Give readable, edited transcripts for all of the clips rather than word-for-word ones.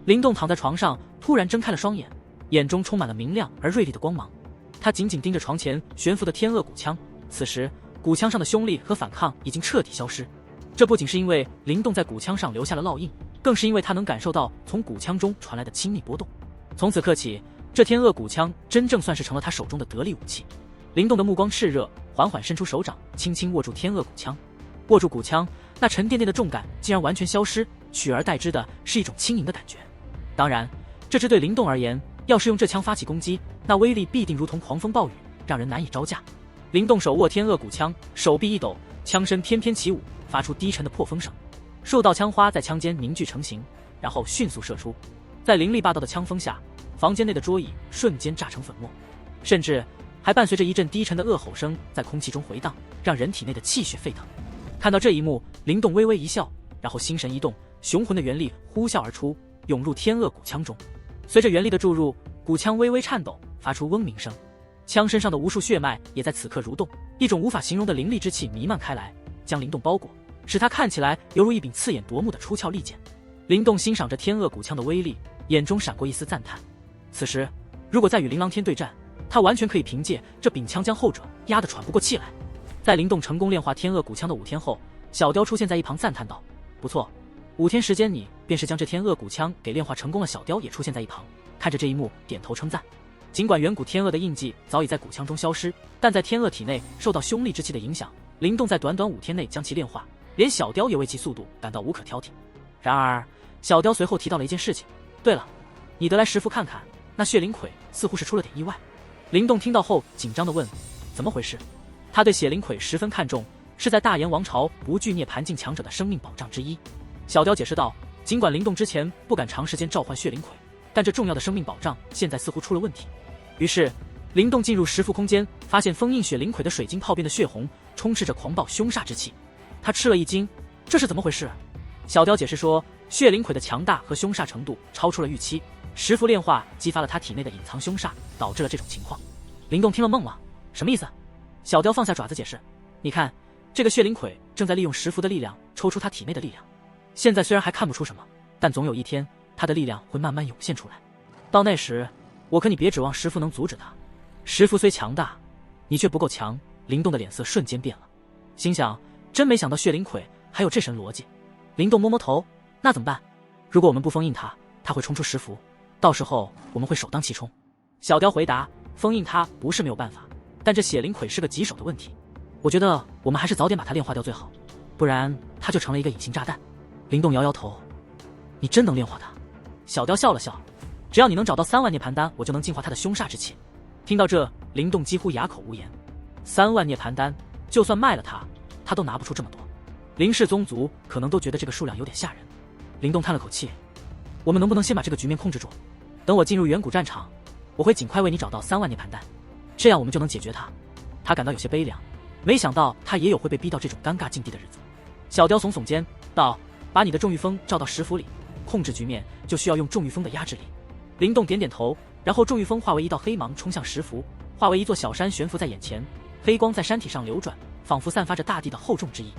灵动躺在床上，突然睁开了双眼，眼中充满了明亮而锐利的光芒。他紧紧盯着床前悬浮的天鳄骨枪，此时骨枪上的凶力和反抗已经彻底消失。这不仅是因为灵动在骨枪上留下了烙印，更是因为他能感受到从骨枪中传来的亲密波动。从此刻起，这天鳄骨枪真正算是成了他手中的得力武器。灵动的目光炽热，缓缓伸出手掌，轻轻握住天鳄骨枪。握住骨枪，那沉甸甸的重感竟然完全消失，取而代之的是一种轻盈的感觉。当然，这只对灵动而言，要是用这枪发起攻击，那威力必定如同狂风暴雨，让人难以招架。灵动手握天鳄骨枪，手臂一抖，枪身翩翩起舞，发出低沉的破风声。数道枪花在枪尖凝聚成型，然后迅速射出。在凌厉霸道的枪锋下，房间内的桌椅瞬间炸成粉末，甚至还伴随着一阵低沉的恶吼声在空气中回荡，让人体内的气血沸腾。看到这一幕，灵动微微一笑，然后心神一动，雄浑的元力呼啸而出，涌入天鳄骨枪中。随着元力的注入，骨枪微微颤抖，发出嗡鸣声。枪身上的无数血脉也在此刻蠕动，一种无法形容的凌厉之气弥漫开来，将灵动包裹，使他看起来犹如一柄刺眼夺目的出鞘利剑。灵动欣赏着天鳄骨枪的威力，眼中闪过一丝赞叹。此时，如果再与琳琅天对战，他完全可以凭借这柄枪将后者压得喘不过气来。在灵动成功炼化天鳄骨枪的5天后，小雕出现在一旁赞叹道：“不错，5天时间你便是将这天鳄骨枪给炼化成功了。”小雕也出现在一旁，看着这一幕点头称赞。尽管远古天鳄的印记早已在骨枪中消失，但在天鳄体内受到凶戾之气的影响，灵动在短短5天内将其炼化，连小雕也为其速度感到无可挑剔。然而小雕随后提到了一件事情：“对了，你得来石府看看，那血灵魁似乎是出了点意外。”灵动听到后紧张地问：“怎么回事？”他对血灵魁十分看重，是在大炎王朝不惧涅槃境强者的生命保障之一。小雕解释道：“尽管灵动之前不敢长时间召唤血灵魁，但这重要的生命保障现在似乎出了问题。”于是灵动进入石符空间，发现封印血灵魁的水晶泡边的血红充斥着狂暴凶煞之气。他吃了一惊，这是怎么回事？小雕解释说，血灵魁的强大和凶煞程度超出了预期，石符炼化激发了他体内的隐藏凶煞，导致了这种情况。灵动听了懵了，什么意思？小雕放下爪子解释：“你看，这个血灵魁正在利用石符的力量抽出他体内的力量。现在虽然还看不出什么，但总有一天他的力量会慢慢涌现出来。到那时，我可你别指望石符能阻止他。石符虽强大，你却不够强。”灵动的脸色瞬间变了，心想：真没想到血灵魁还有这神逻辑。灵动摸摸头，那怎么办？如果我们不封印他，他会冲出石符，到时候我们会首当其冲。小雕回答：“封印他不是没有办法，但这血灵魁是个棘手的问题。我觉得我们还是早点把它炼化掉最好，不然它就成了一个隐形炸弹。”灵动摇摇头：“你真能炼化它？”小雕笑了笑：“只要你能找到3万涅槃丹，我就能净化它的凶煞之气。”听到这，灵动几乎哑口无言。3万涅槃丹，就算卖了它，他都拿不出这么多。灵氏宗族可能都觉得这个数量有点吓人。灵动叹了口气：“我们能不能先把这个局面控制住？等我进入远古战场，我会尽快为你找到3万涅槃丹，这样我们就能解决它。”他感到有些悲凉，没想到他也有会被逼到这种尴尬境地的日子。小雕耸耸肩道：“把你的重御风召到石符里，控制局面就需要用重御风的压制力。”灵动点点头，然后重御风化为一道黑芒冲向石符，化为一座小山悬浮在眼前，黑光在山体上流转，仿佛散发着大地的厚重之意。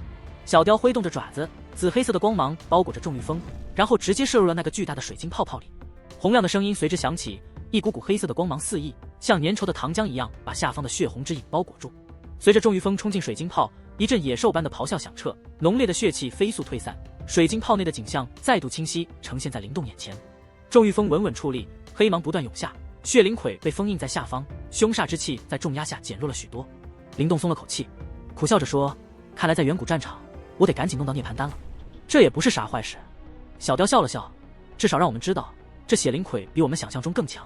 小雕挥动着爪子，紫黑色的光芒包裹着重御风，然后直接射入了那个巨大的水晶泡泡里。洪亮的声音随之响起，一股股黑色的光芒四溢，像粘稠的糖浆一样把下方的血红之影包裹住。随着重御风冲进水晶泡，一阵野兽般的咆哮响彻，浓烈的血气飞速退散，水晶泡内的景象再度清晰呈现在灵动眼前。重御风稳稳矗立，黑芒不断涌下，血灵魁被封印在下方，凶煞之气在重压下减弱了许多。灵动松了口气，苦笑着说：“看来在远古战场，我得赶紧弄到涅槃丹了。这也不是啥坏事。”小雕笑了笑，至少让我们知道这血灵魁比我们想象中更强。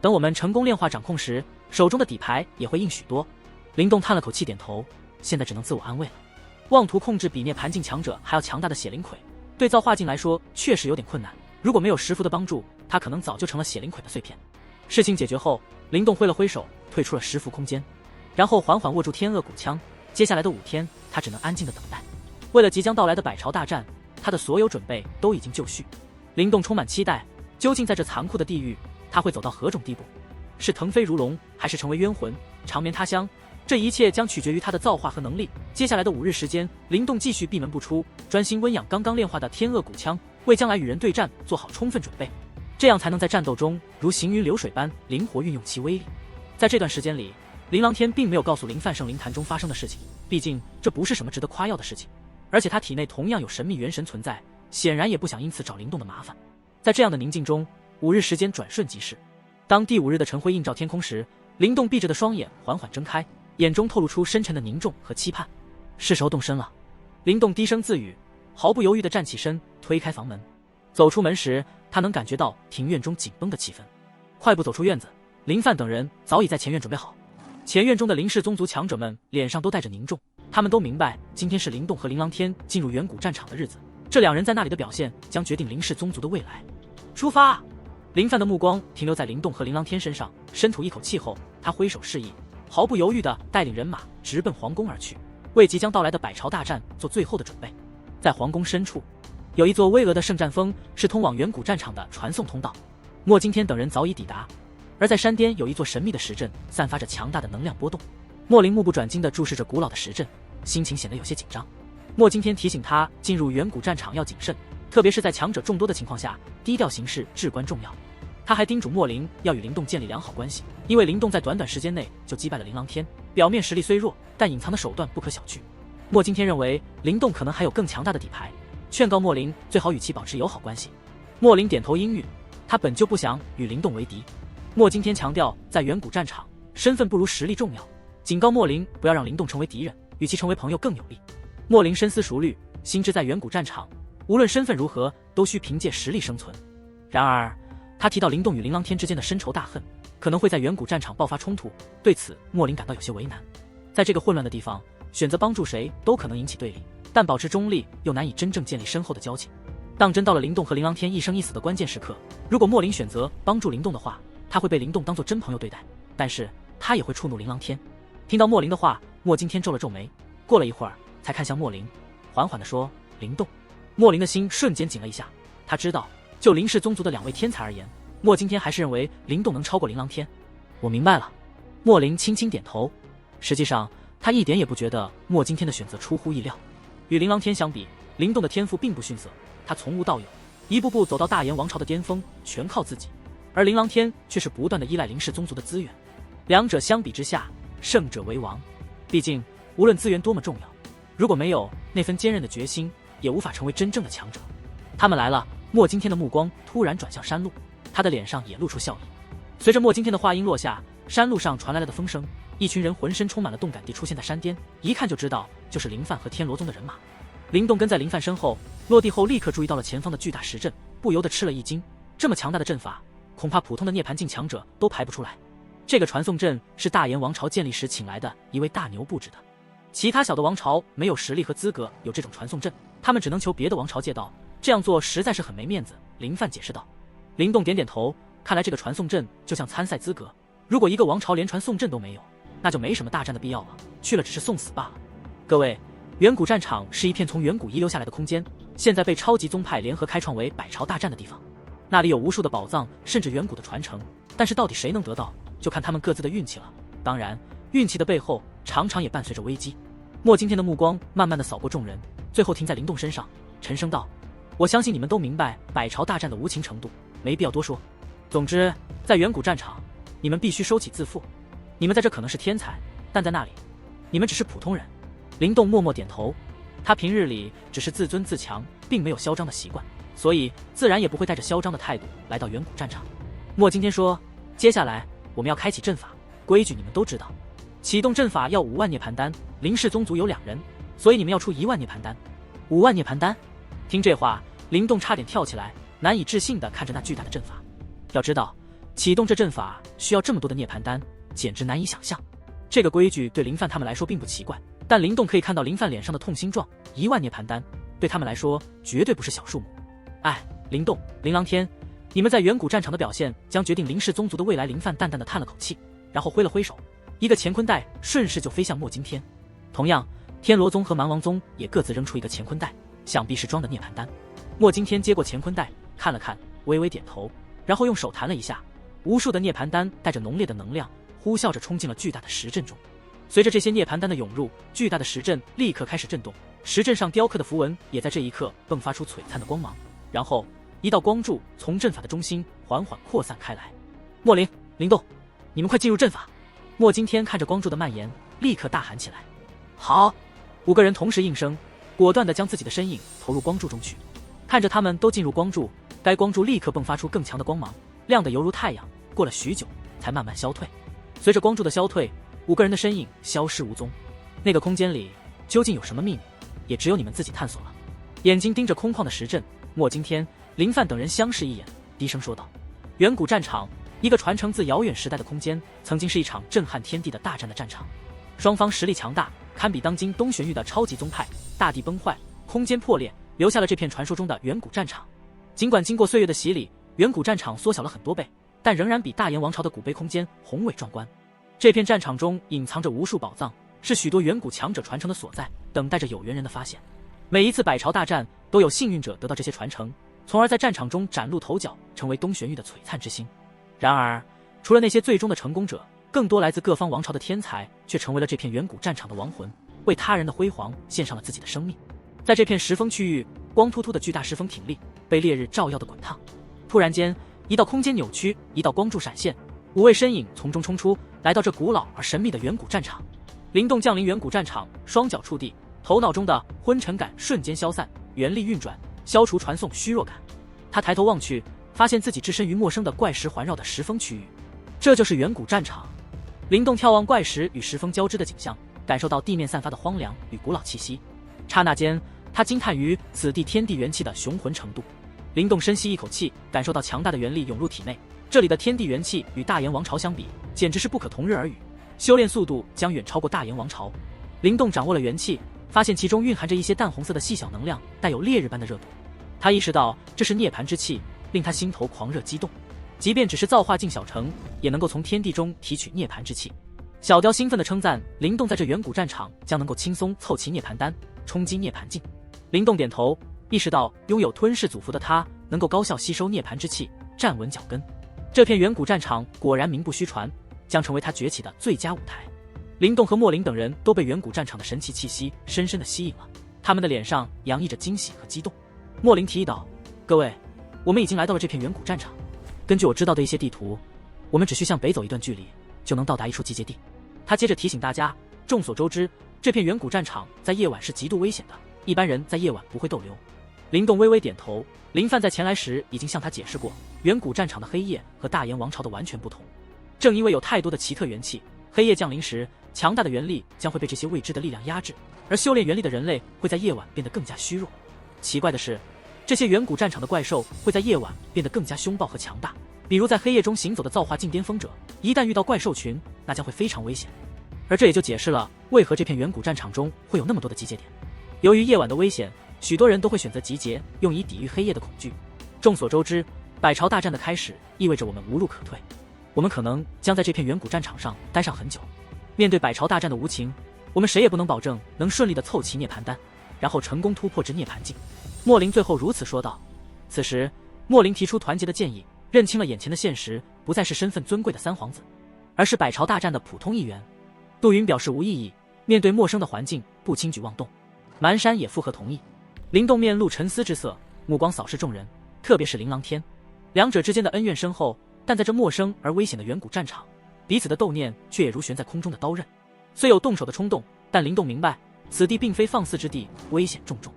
等我们成功炼化掌控时，手中的底牌也会硬许多。灵动叹了口气点头，现在只能自我安慰了。妄图控制比涅槃境强者还要强大的血灵魁，对造化境来说确实有点困难。如果没有石符的帮助，他可能早就成了血灵魁的碎片。事情解决后，灵动挥了挥手，退出了石符空间，然后缓缓握住天鳄骨枪。接下来的5天，他只能安静的等待。为了即将到来的百朝大战，他的所有准备都已经就绪。灵动充满期待，究竟在这残酷的地狱，他会走到何种地步？是腾飞如龙，还是成为冤魂，长眠他乡？这一切将取决于他的造化和能力。接下来的5日时间，灵动继续闭门不出，专心温养刚刚炼化的天鳄骨枪，为将来与人对战做好充分准备。这样才能在战斗中如行云流水般灵活运用其威力。在这段时间里，林琅天并没有告诉林范胜灵坛中发生的事情，毕竟这不是什么值得夸耀的事情，而且他体内同样有神秘元神存在，显然也不想因此找灵动的麻烦。在这样的宁静中，5日时间转瞬即逝。当第5日的晨辉映照天空时，灵动闭着的双眼缓缓睁开，眼中透露出深沉的凝重和期盼。是时候动身了，灵动低声自语，毫不犹豫地站起身，推开房门。走出门时，他能感觉到庭院中紧绷的气氛。快步走出院子，林范等人早已在前院准备好。前院中的林氏宗族强者们脸上都带着凝重，他们都明白今天是灵动和林琅天进入远古战场的日子，这2人在那里的表现将决定林氏宗族的未来。出发！林范的目光停留在灵动和林琅天身上，深吐一口气后，他挥手示意，毫不犹豫地带领人马直奔皇宫而去，为即将到来的百朝大战做最后的准备。在皇宫深处，有一座巍峨的圣战峰，是通往远古战场的传送通道。莫惊天等人早已抵达，而在山巅有一座神秘的石阵，散发着强大的能量波动。莫林目不转睛地注视着古老的石阵，心情显得有些紧张。莫惊天提醒他，进入远古战场要谨慎，特别是在强者众多的情况下，低调行事至关重要。他还叮嘱莫林要与灵动建立良好关系，因为灵动在短短时间内就击败了林琅天，表面实力虽弱，但隐藏的手段不可小觑。莫惊天认为灵动可能还有更强大的底牌，劝告莫林最好与其保持友好关系。莫林点头应允，他本就不想与灵动为敌。莫惊天强调，在远古战场，身份不如实力重要，警告莫林不要让灵动成为敌人，与其成为朋友更有利。莫林深思熟虑，心知在远古战场，无论身份如何，都需凭借实力生存。然而，他提到灵动与林琅天之间的深仇大恨，可能会在远古战场爆发冲突，对此莫林感到有些为难。在这个混乱的地方，选择帮助谁都可能引起对立，但保持中立又难以真正建立深厚的交情。当真到了灵动和林琅天一生一死的关键时刻，如果莫林选择帮助灵动的话，他会被灵动当作真朋友对待，但是他也会触怒林琅天。听到莫林的话，莫惊天皱了皱眉，过了一会儿才看向莫林，缓缓地说：“灵动。”莫林的心瞬间紧了一下，他知道就林氏宗族的2位天才而言，莫惊天还是认为灵动能超过林琅天。我明白了。莫林轻轻点头。实际上他一点也不觉得莫惊天的选择出乎意料。与林琅天相比，灵动的天赋并不逊色，他从无到有，一步步走到大炎王朝的巅峰，全靠自己。而林琅天却是不断的依赖林氏宗族的资源，两者相比之下，胜者为王。毕竟无论资源多么重要，如果没有那份坚韧的决心，也无法成为真正的强者。他们来了。莫惊天的目光突然转向山路，他的脸上也露出笑意。随着莫惊天的话音落下，山路上传来了的风声，一群人浑身充满了动感地出现在山巅，一看就知道就是林范和天罗宗的人马。灵动跟在林范身后，落地后立刻注意到了前方的巨大石阵，不由得吃了一惊。这么强大的阵法，恐怕普通的涅槃境强者都排不出来。这个传送阵是大炎王朝建立时请来的一位大牛布置的，其他小的王朝没有实力和资格有这种传送阵，他们只能求别的王朝借道，这样做实在是很没面子。林范解释道。灵动点点头，看来这个传送阵就像参赛资格，如果一个王朝连传送阵都没有，那就没什么大战的必要了，去了只是送死罢了。各位，远古战场是一片从远古遗留下来的空间，现在被超级宗派联合开创为百朝大战的地方，那里有无数的宝藏，甚至远古的传承，但是到底谁能得到，就看他们各自的运气了。当然，运气的背后常常也伴随着危机。莫惊天的目光慢慢地扫过众人，最后停在灵动身上，沉声道：“我相信你们都明白百朝大战的无情程度，没必要多说。总之，在远古战场，你们必须收起自负。你们在这可能是天才，但在那里，你们只是普通人。”灵动默默点头，他平日里只是自尊自强，并没有嚣张的习惯，所以自然也不会带着嚣张的态度来到远古战场。莫惊天说：“接下来我们要开启阵法，规矩你们都知道。启动阵法要5万涅槃丹，林氏宗族有2人，所以你们要出1万涅槃丹。5万涅槃丹。”听这话，灵动差点跳起来，难以置信地看着那巨大的阵法。要知道，启动这阵法需要这么多的涅槃丹，简直难以想象。这个规矩对林范他们来说并不奇怪，但灵动可以看到林范脸上的痛心状，1万涅槃丹对他们来说绝对不是小数目。哎，灵动、林琅天，你们在远古战场的表现将决定林氏宗族的未来。林范淡淡的叹了口气，然后挥了挥手，一个乾坤袋顺势就飞向莫惊天。同样，天罗宗和蛮王宗也各自扔出一个乾坤袋，想必是装的涅槃丹。莫惊天接过乾坤袋，看了看，微微点头，然后用手弹了一下，无数的涅槃丹带着浓烈的能量，呼啸着冲进了巨大的石阵中。随着这些涅槃丹的涌入，巨大的石阵立刻开始震动，石阵上雕刻的符文也在这一刻迸发出璀璨的光芒。然后，一道光柱从阵法的中心缓缓扩散开来。莫林、灵动，你们快进入阵法！莫惊天看着光柱的蔓延，立刻大喊起来：“好！”5个人同时应声，果断地将自己的身影投入光柱中去。看着他们都进入光柱，该光柱立刻迸发出更强的光芒，亮得犹如太阳。过了许久，才慢慢消退。随着光柱的消退，5个人的身影消失无踪。那个空间里究竟有什么秘密，也只有你们自己探索了。眼睛盯着空旷的石阵，莫惊天、林范等人相视一眼，低声说道：“远古战场，一个传承自遥远时代的空间，曾经是一场震撼天地的大战的战场。双方实力强大，堪比当今东玄域的超级宗派。大地崩坏，空间破裂，留下了这片传说中的远古战场。尽管经过岁月的洗礼，远古战场缩小了很多倍，但仍然比大炎王朝的古碑空间宏伟壮观。这片战场中隐藏着无数宝藏，是许多远古强者传承的所在，等待着有缘人的发现。每一次百朝大战，都有幸运者得到这些传承，从而在战场中崭露头角，成为东玄域的璀璨之星。然而，除了那些最终的成功者，更多来自各方王朝的天才却成为了这片远古战场的亡魂，为他人的辉煌献上了自己的生命。在这片石峰区域，光秃秃的巨大石峰挺立，被烈日照耀的滚烫。突然间，一道空间扭曲，一道光柱闪现，5位身影从中冲出，来到这古老而神秘的远古战场。灵动降临远古战场，双脚触地，头脑中的昏沉感瞬间消散，元力运转，消除传送虚弱感。他抬头望去，发现自己置身于陌生的怪石环绕的石峰区域，这就是远古战场。灵动眺望怪石与石峰交织的景象，感受到地面散发的荒凉与古老气息。刹那间，他惊叹于此地天地元气的雄浑程度。灵动深吸一口气，感受到强大的元力涌入体内。这里的天地元气与大炎王朝相比，简直是不可同日而语，修炼速度将远超过大炎王朝。灵动掌握了元气，发现其中蕴含着一些淡红色的细小能量，带有烈日般的热度。他意识到这是涅槃之气，令他心头狂热激动。即便只是造化境小成，也能够从天地中提取涅槃之气。小雕兴奋地称赞灵动在这远古战场将能够轻松凑齐涅槃丹，冲击涅槃境。灵动点头，意识到拥有吞噬祖符的他能够高效吸收涅槃之气，站稳脚跟。这片远古战场果然名不虚传，将成为他崛起的最佳舞台。灵动和莫林等人都被远古战场的神奇气息深深地吸引了，他们的脸上洋溢着惊喜和激动。莫林提议道：“各位，我们已经来到了这片远古战场。根据我知道的一些地图，我们只需向北走一段距离，就能到达一处集结地。”他接着提醒大家，众所周知，这片远古战场在夜晚是极度危险的，一般人在夜晚不会逗留。灵动微微点头，林范在前来时已经向他解释过，远古战场的黑夜和大炎王朝的完全不同。正因为有太多的奇特元气，黑夜降临时，强大的元力将会被这些未知的力量压制，而修炼元力的人类会在夜晚变得更加虚弱。奇怪的是，这些远古战场的怪兽会在夜晚变得更加凶暴和强大，比如在黑夜中行走的造化境巅峰者，一旦遇到怪兽群，那将会非常危险。而这也就解释了为何这片远古战场中会有那么多的集结点。由于夜晚的危险，许多人都会选择集结，用以抵御黑夜的恐惧。众所周知，百朝大战的开始意味着我们无路可退，我们可能将在这片远古战场上待上很久。面对百朝大战的无情，我们谁也不能保证能顺利的凑齐涅槃丹，然后成功突破至涅槃境。莫林最后如此说道。此时，莫林提出团结的建议，认清了眼前的现实不再是身份尊贵的三皇子，而是百朝大战的普通一员。杜云表示无异议，面对陌生的环境不轻举妄动。蛮山也附和同意。灵动面露沉思之色，目光扫视众人，特别是琳琅天。两者之间的恩怨深厚，但在这陌生而危险的远古战场，彼此的斗念却也如悬在空中的刀刃。虽有动手的冲动，但灵动明白此地并非放肆之地，危险重重。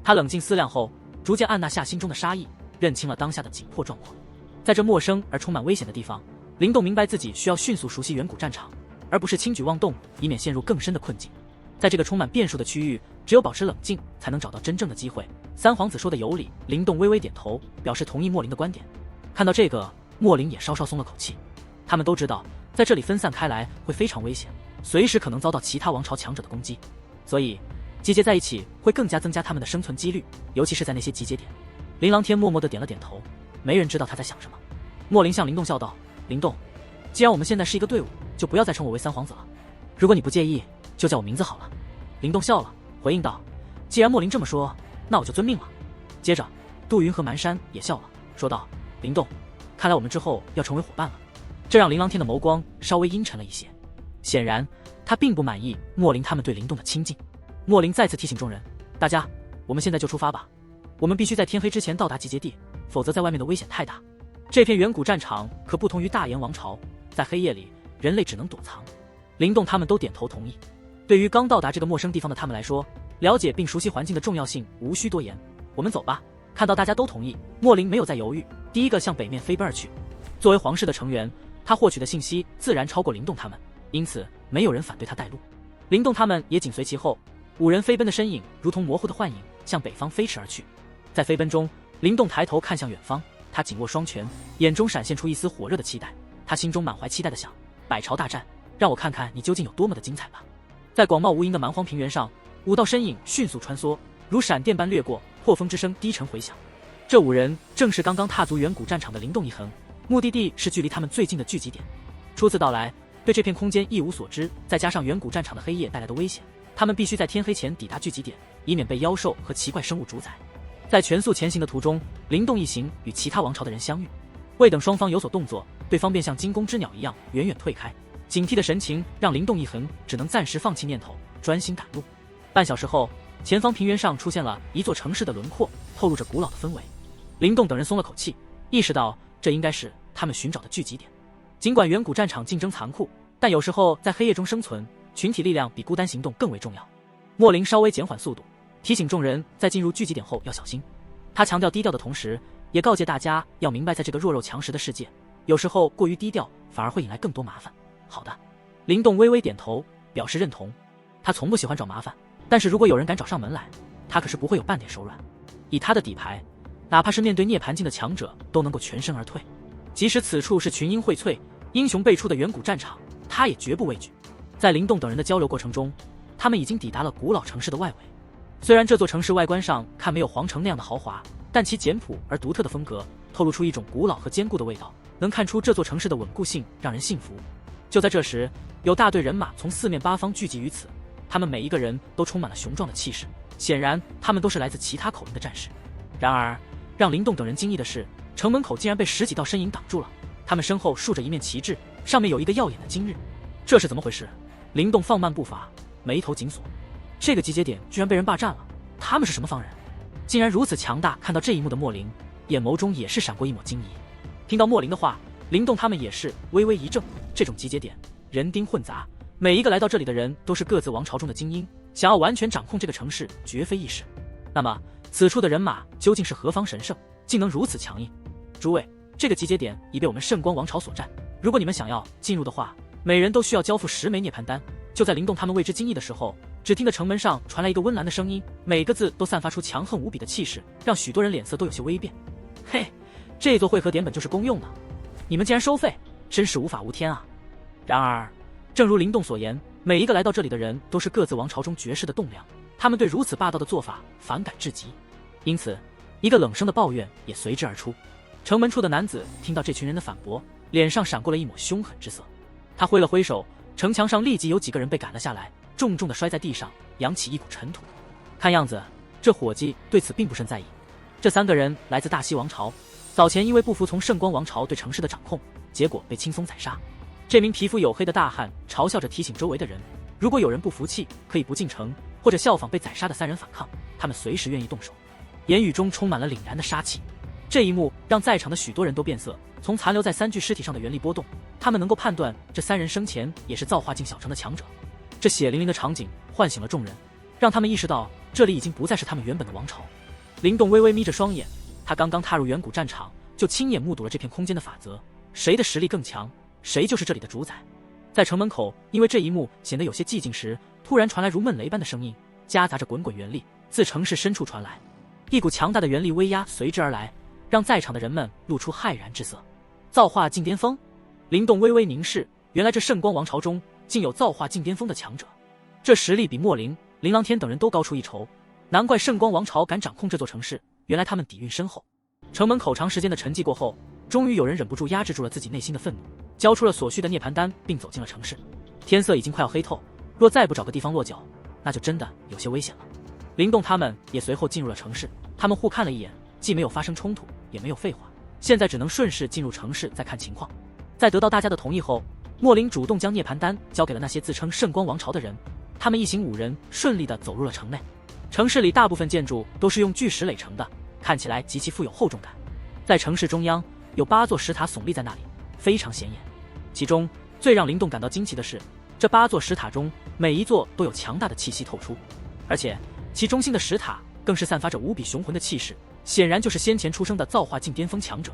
他冷静思量后，逐渐按捺下心中的杀意，认清了当下的紧迫状况。在这陌生而充满危险的地方，灵动明白自己需要迅速熟悉远古战场，而不是轻举妄动，以免陷入更深的困境。在这个充满变数的区域，只有保持冷静，才能找到真正的机会。三皇子说的有理，灵动微微点头，表示同意莫林的观点。看到这个，莫林也稍稍松了口气。他们都知道，在这里分散开来会非常危险，随时可能遭到其他王朝强者的攻击，所以集结在一起会更加增加他们的生存几率，尤其是在那些集结点。琳琅天默默地点了点头，没人知道他在想什么。莫林向灵动笑道：“灵动，既然我们现在是一个队伍，就不要再称我为三皇子了。如果你不介意，就叫我名字好了。”灵动笑了，回应道：“既然莫林这么说，那我就遵命了。”接着，杜云和蛮山也笑了，说道：“灵动，看来我们之后要成为伙伴了。”这让琳琅天的眸光稍微阴沉了一些，显然他并不满意莫林他们对灵动的亲近。莫林再次提醒众人：“大家，我们现在就出发吧。我们必须在天黑之前到达集结地，否则在外面的危险太大。这片远古战场可不同于大炎王朝，在黑夜里人类只能躲藏。灵动他们都点头同意。对于刚到达这个陌生地方的他们来说，了解并熟悉环境的重要性无需多言。我们走吧。看到大家都同意，莫林没有再犹豫，第一个向北面飞奔而去。作为皇室的成员，他获取的信息自然超过灵动他们，因此没有人反对他带路。灵动他们也紧随其后，5人飞奔的身影如同模糊的幻影，向北方飞驰而去。在飞奔中，灵动抬头看向远方，他紧握双拳，眼中闪现出一丝火热的期待。他心中满怀期待地想：百朝大战，让我看看你究竟有多么的精彩吧。在广袤无垠的蛮荒平原上，5道身影迅速穿梭，如闪电般掠过，破风之声低沉回响。这5人正是刚刚踏足远古战场的灵动一横，目的地是距离他们最近的聚集点。初次到来，对这片空间一无所知，再加上远古战场的黑夜带来的危险，他们必须在天黑前抵达聚集点，以免被妖兽和奇怪生物主宰。在全速前行的途中，灵动一行与其他王朝的人相遇，未等双方有所动作，对方便像惊弓之鸟一样远远退开。警惕的神情让灵动一横只能暂时放弃念头，专心赶路。半小时后，前方平原上出现了一座城市的轮廓，透露着古老的氛围。灵动等人松了口气，意识到这应该是他们寻找的聚集点。尽管远古战场竞争残酷，但有时候在黑夜中生存，群体力量比孤单行动更为重要。莫林稍微减缓速度，提醒众人在进入聚集点后要小心。他强调低调的同时，也告诫大家要明白，在这个弱肉强食的世界，有时候过于低调反而会引来更多麻烦。好的，灵动微微点头，表示认同。他从不喜欢找麻烦，但是如果有人敢找上门来，他可是不会有半点手软。以他的底牌，哪怕是面对涅槃境的强者，都能够全身而退。即使此处是群英荟萃、英雄辈出的远古战场，他也绝不畏惧。在灵动等人的交流过程中，他们已经抵达了古老城市的外围。虽然这座城市外观上看没有皇城那样的豪华，但其简朴而独特的风格透露出一种古老和坚固的味道，能看出这座城市的稳固性让人信服。就在这时，有大队人马从四面八方聚集于此，他们每一个人都充满了雄壮的气势，显然他们都是来自其他口音的战士。然而让灵动等人惊异的是，城门口竟然被10几道身影挡住了，他们身后竖着一面旗帜，上面有一个耀眼的今日。这是怎么回事？灵动放慢步伐，眉头紧锁。这个集结点居然被人霸占了，他们是什么方人？竟然如此强大！看到这一幕的莫林，眼眸中也是闪过一抹惊疑。听到莫林的话，灵动他们也是微微一怔。这种集结点人丁混杂，每一个来到这里的人都是各自王朝中的精英，想要完全掌控这个城市绝非易事。那么此处的人马究竟是何方神圣，竟能如此强硬？诸位，这个集结点已被我们圣光王朝所占，如果你们想要进入的话，每人都需要交付10枚涅槃丹。就在灵动他们为之惊异的时候，只听得城门上传来一个温岚的声音，每个字都散发出强横无比的气势，让许多人脸色都有些微变。嘿，这座会合点本就是公用的，你们竟然收费，真是无法无天啊！然而正如灵动所言，每一个来到这里的人都是各自王朝中绝世的栋梁，他们对如此霸道的做法反感至极，因此一个冷声的抱怨也随之而出。城门处的男子听到这群人的反驳，脸上闪过了一抹凶狠之色，他挥了挥手，城墙上立即有几个人被赶了下来，重重地摔在地上，扬起一股尘土。看样子这伙计对此并不甚在意。这3个人来自大西王朝，早前因为不服从圣光王朝对城市的掌控，结果被轻松宰杀。这名皮肤黝黑的大汉嘲笑着提醒周围的人，如果有人不服气，可以不进城，或者效仿被宰杀的3人反抗，他们随时愿意动手。言语中充满了凛然的杀气。这一幕让在场的许多人都变色，从残留在3具尸体上的原力波动，他们能够判断这3人生前也是造化境小城的强者。这血淋淋的场景唤醒了众人，让他们意识到这里已经不再是他们原本的王朝。灵动微微眯着双眼，他刚刚踏入远古战场，就亲眼目睹了这片空间的法则，谁的实力更强，谁就是这里的主宰。在城门口因为这一幕显得有些寂静时，突然传来如闷雷般的声音，夹杂着滚滚原力自城市深处传来，一股强大的原力威压随之而来，让在场的人们露出骇然之色。造化境巅峰！灵动微微凝视，原来这圣光王朝中竟有造化境巅峰的强者，这实力比莫林、琳琅天等人都高出一筹，难怪圣光王朝敢掌控这座城市，原来他们底蕴深厚。城门口长时间的沉寂过后，终于有人忍不住压制住了自己内心的愤怒，交出了所需的涅槃丹，并走进了城市。天色已经快要黑透，若再不找个地方落脚，那就真的有些危险了。灵动他们也随后进入了城市，他们互看了一眼，既没有发生冲突，也没有废话，现在只能顺势进入城市再看情况。在得到大家的同意后，莫林主动将涅槃丹交给了那些自称圣光王朝的人，他们一行5人顺利地走入了城内。城市里大部分建筑都是用巨石垒成的，看起来极其富有厚重感。在城市中央有8座石塔耸立在那里，非常显眼。其中最让灵动感到惊奇的是，这8座石塔中每一座都有强大的气息透出，而且其中心的石塔更是散发着无比雄浑的气势，显然就是先前出生的造化境巅峰强者。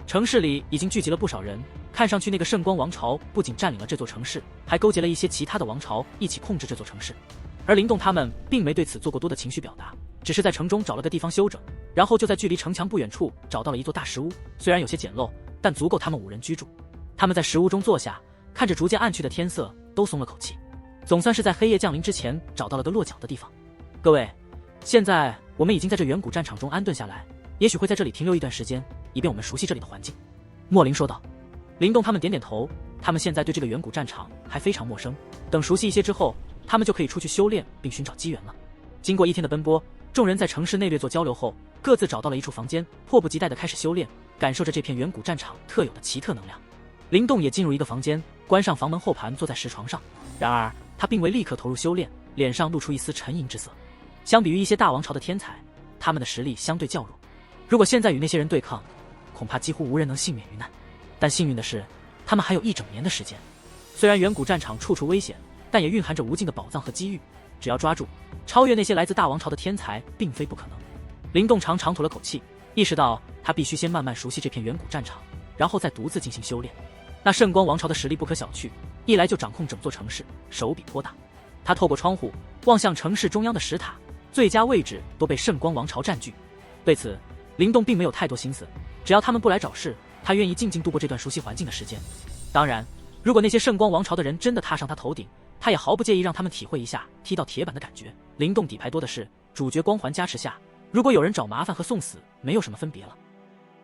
城市里已经聚集了不少人，看上去那个圣光王朝不仅占领了这座城市，还勾结了一些其他的王朝一起控制这座城市。而灵动他们并没对此做过多的情绪表达，只是在城中找了个地方休整，然后就在距离城墙不远处找到了一座大石屋，虽然有些简陋，但足够他们5人居住。他们在石屋中坐下，看着逐渐暗去的天色，都松了口气，总算是在黑夜降临之前找到了个落脚的地方。各位，现在我们已经在这远古战场中安顿下来，也许会在这里停留一段时间，以便我们熟悉这里的环境。莫林说道。灵动他们点点头，他们现在对这个远古战场还非常陌生，等熟悉一些之后，他们就可以出去修炼并寻找机缘了。经过1天的奔波，众人在城市内略作交流后，各自找到了一处房间，迫不及待地开始修炼，感受着这片远古战场特有的奇特能量。灵动也进入一个房间，关上房门后盘，坐在石床上。然而他并未立刻投入修炼，脸上露出一丝沉吟之色。相比于一些大王朝的天才，他们的实力相对较弱，如果现在与那些人对抗，恐怕几乎无人能幸免于难。但幸运的是，他们还有1整年的时间。虽然远古战场处处危险，但也蕴含着无尽的宝藏和机遇，只要抓住，超越那些来自大王朝的天才并非不可能。灵动长吐了口气，意识到他必须先慢慢熟悉这片远古战场，然后再独自进行修炼。那圣光王朝的实力不可小觑，一来就掌控整座城市，手笔颇大。他透过窗户望向城市中央的石塔，最佳位置都被圣光王朝占据。对此，灵动并没有太多心思，只要他们不来找事，他愿意静静度过这段熟悉环境的时间。当然，如果那些圣光王朝的人真的踏上他头顶，他也毫不介意让他们体会一下踢到铁板的感觉。灵动底牌多的是，主角光环加持下，如果有人找麻烦和送死，没有什么分别了。